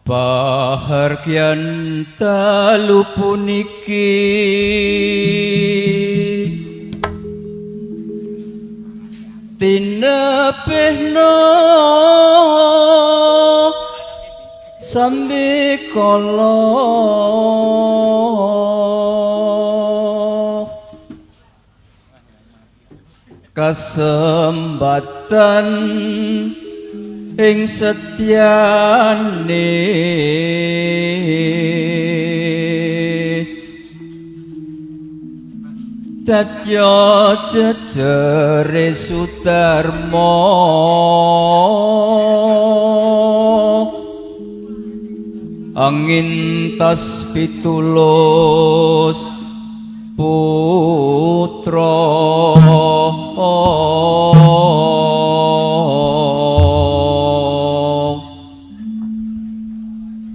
Pahargyan dalu puniki tinebehna sambi kala kasembatan ing setyane dadya jejere Sudarma angin tas pitulus putra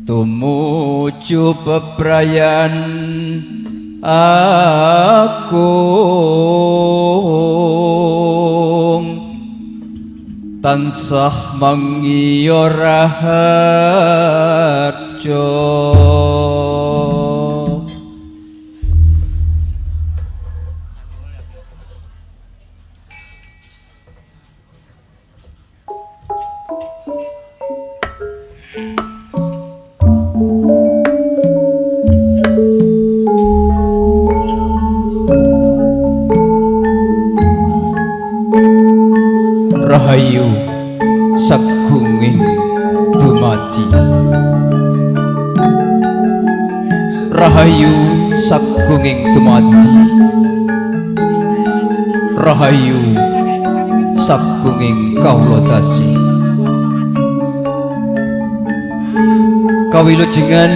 tumuju bebrayan agung tansah mangiya raharja Rahayu sagunging dumadi Rahayu sagunging dumadi Rahayu sagunging kawula dasi kawilujengan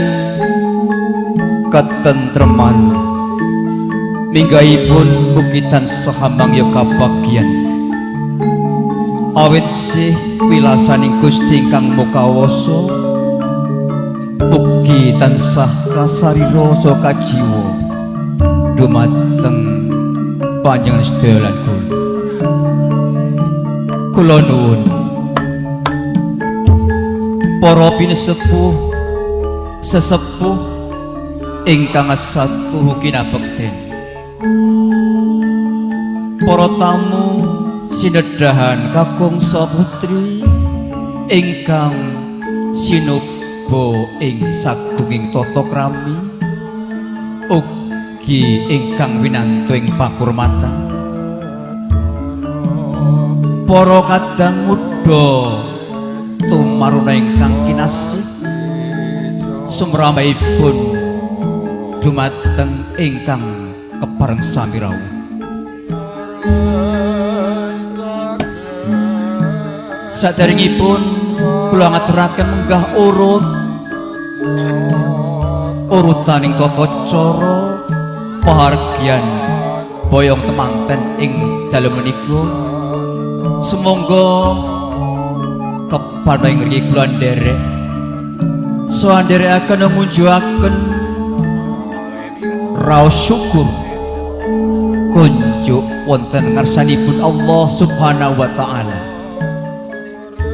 katentreman minggahipun mugi tansah mangya kabagyan awit sih wilasaning Gusti ingkang mukawasa mugi tansah kasarira saha kajiwa dumateng panjenengan sedaya lan kula nuwun para pinesepuh sesepuh ingkang satuhu kinabekten para tamu sinedahan kakung saputri ingkang sinuba ing sagunging tata krami ugi ingkang winantu ing pakurmatan para kadang muda tumaruna ingkang kinasih sumrambahipun dumateng ingkang kepareng sami rawuh saderengipun kula ngaturaken menggah urutaning tata cara pahargyan boyong temanten ing dalem menika sumangga kepareng ngriki kula nderek saha nderekaken munjuaken raos syukur kunjuk wonten ngarsanipun Allah Subhanahu wa taala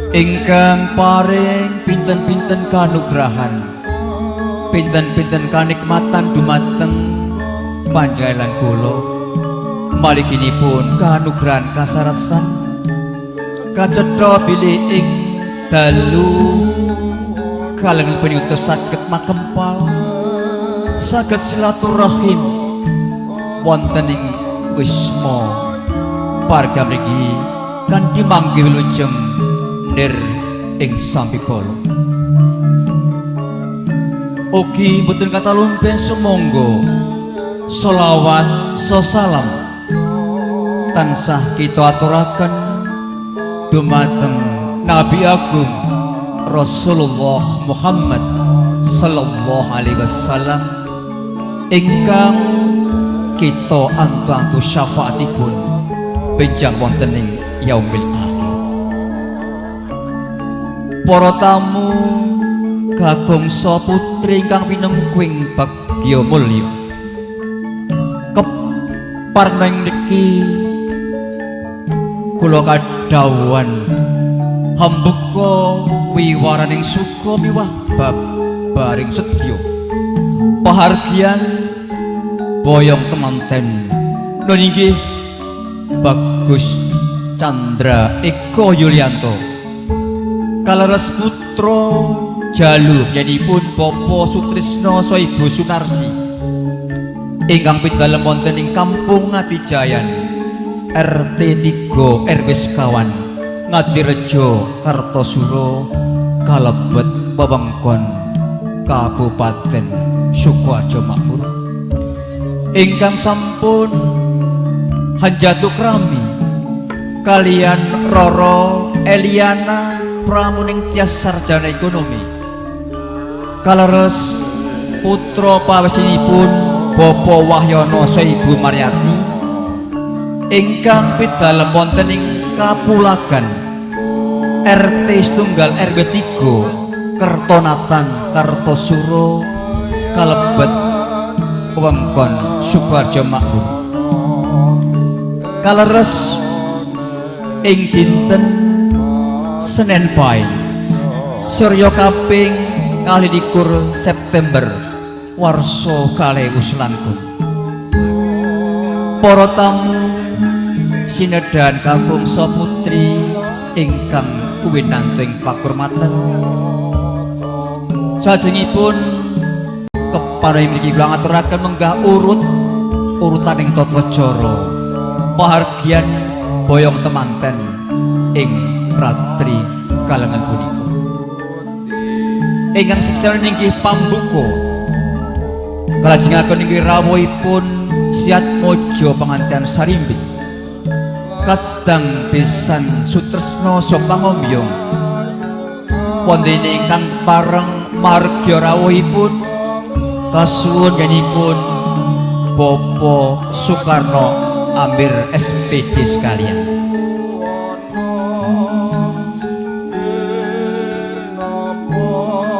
ingkang paring pinten-pinten kanugrahan pinten-pinten kanikmatan dumateng panjenengan kula malikinipun kanugrahan kasarasan kacetha bilih ing dalu kaleng puniutus saged makempal saged silaturahim wonten ing wisma parga mriki kanthi manggih wilujeng nir ing sampikala ugi boten kata lumpen sumangga selawat salam tansah kita aturaken dumateng Nabi Agung Rasulullah Muhammad sallallahu alaihi wasallam ingkang kita antu-antu syafaatipun benjang wonten ing yaumil akhir. Para tamu kakungsa putri ingkang pinengkuing bagya mulya kepareng niki kula kadhawuhan hambeka wiwaraning suka miwah babaring sedya pahargyan boyong temanten nun inggih Bagus Chandra Eko Yulianto kaleres putra Jalu yanipun Bapak Sutrisno saha Ibu Sunarsi ingkang pidalem wonten ing Kampung Ngadijayan RT 3 RW sekawan Ngadirejo Kartosuro kalebet wewengkon Kabupaten Sukoharjo Makmur ingkang sampun hanjatuh krami kalian Roro Eliana pramuning tias sarjana ekonomi kaleres putra pawesinipun Bapak Wahyono saha Ibu Maryati ingkang pidalem wonten ing Kapulagan RT setunggal RW 3 Kertonatan Kartosuro kalebet wewengkon Sukoharjo Makmur kaleres ing dinten Senin Pahing Surya kaping 22 September warsa 2000 langkung para tamu sinedan kakung saputri ingkang kuwinantu ing pakurmatan salajengipun kepareng mriki kula ngaturaken menggah urutaning tata cara pahargyan boyong temanten ing ratri kalengan punika ingkang secara inggih pambuka kalajengaken inggih rawuhipun Siat Mojo Pangantian Sarimbit kadang pisan Sutresno saha pangombyong wonten ingkang pareng margya rawuhipun kasuwun yanipun Bapak Soekarno Amir SPD sekalian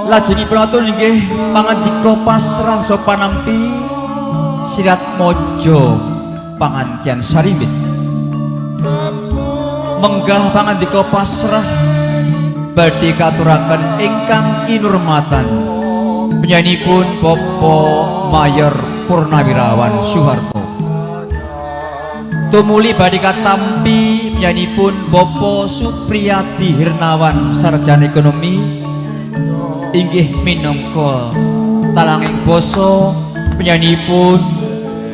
lajengipun atur inggih pangandika pasrah saha panampi Sirat Mojo Pangantian Sarimbit menggah pangandika pasrah badhe katuraken ingkang kinurmatan penyanipun Bapak Mayor Purnawirawan Soeharto tumuli badhe katampi penyanipun Bapak Supriyadi Hirnawan sarjana ekonomi inggih minangka talanging basa penyanipun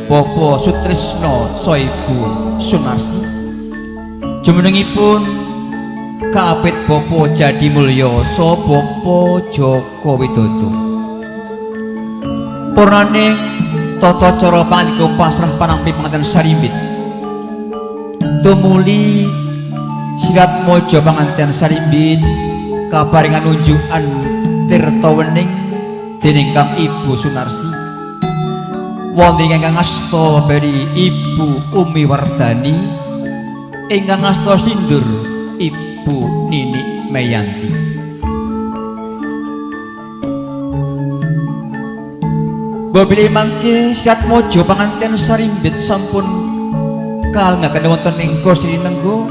Bapak Sutrisno saha Ibu Sunarsi jumenengipun kaapit Bapak Jadi Mulya saha Bapak Joko Widodo purnaning tata cara pangandika pasrah panampi Pangantian Sarimbit tumuli Sirat Mojo Pangantian Sarimbit kaparingan unjukan tirta wening dening Kang Ibu Sunarsi wonten ingkang ngasta beri Ibu Umi Wardani ingkang ngasta sindur Ibu Nini Meyanti Bobili mangke Siat Mojo Pangantian Sarimbit sampun kalengaken wonten ing kursi nenggo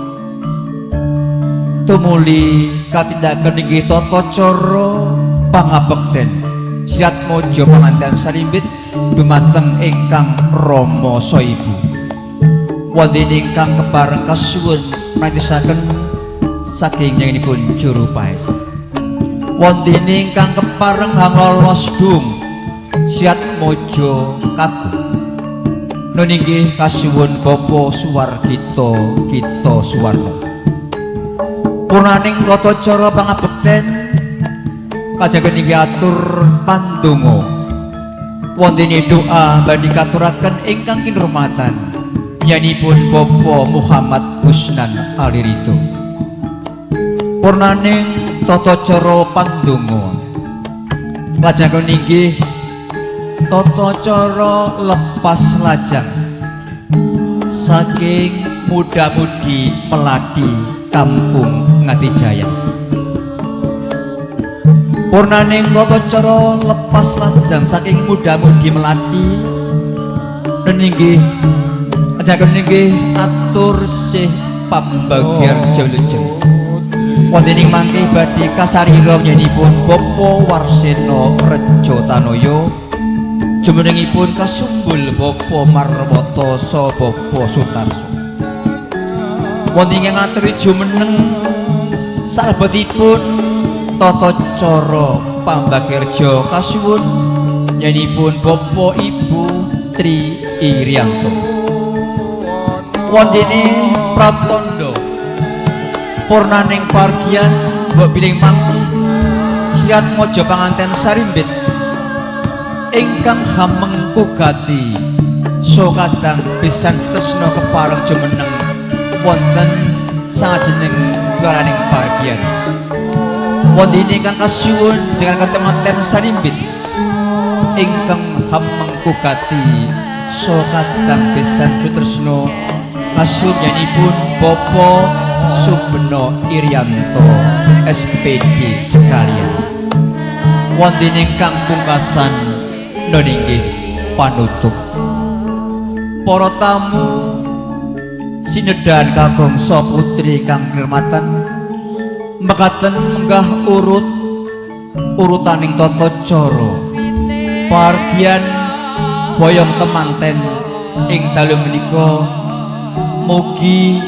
tumuli katindakan inggih tata cara pangabekten Siat Mojo Pangantian Sarimbit dumateng ingkang Rama saha Ibu wonten ingkang kepareng kasuwun mratisaken saking nyanginipun juru paes wonten ingkang kepareng hanglolos dung Siat Mojo Kagung nun inggih kasuwun Bapak Suwargito Gito Suwarno purnaning tata cara pangabekten kajagen inggih atur pandonga wonten doa badhe katuraken ingkang kinurmatan penyanipun Bapak Muhammad Husnan Alirido purnaning tata cara pandonga kajagen inggih tata cara lepas lajang saking muda-mudi peladi Kampung Ngadijayan purnaning tata cara lepas lajang saking muda-mudi melati dan inggih ajaken inggih atur sih pambagian Jolojeng wonten ing mangke badhe kasarira nyenipun Bapa Warsena Reja Tanoyo jumenengipun kasumbul Bapa Marwata saha Bapa Sutarso wonten ing ngaturi jumeneng salebetipun tata cara pambagirja kasuwun nyenipun Bapa Ibu Tri Irianto wondene pratandha purnaning pargian mbok bilih mangke sirat mojo panganten sarimbit ingkang hameng kugati so kadang pisan tresna kepareng jumeneng wonten sajeneng garaning pargian wonten ingkang kasuwun jenengan ketemanten sarimbit ingkang hameng kugati so kadang pisan tresna kasuwunipun Bapa Subeno Irianto SPD sekalian wonten ingkang pungkasan nggih panutup para tamu sinedahan kagungsa putri kang nirmatan mekaten menggah urutaning tata cara pargian boyong temanten ing dalu menika mugi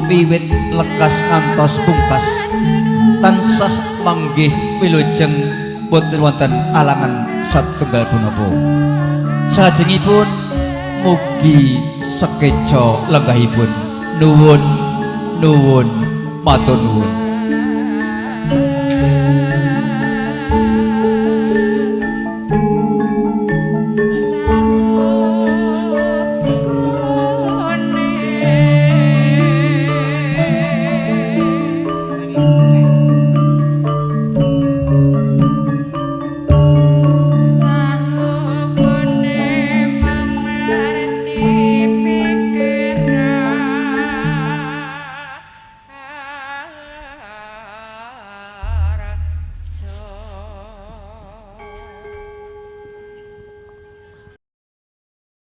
wiwit lekas ngantos pungkas tansah manggih wilujeng boten wonten alangan satunggal punapa salajengipun mugi sekeca lenggahipun nuwun matur nuwun.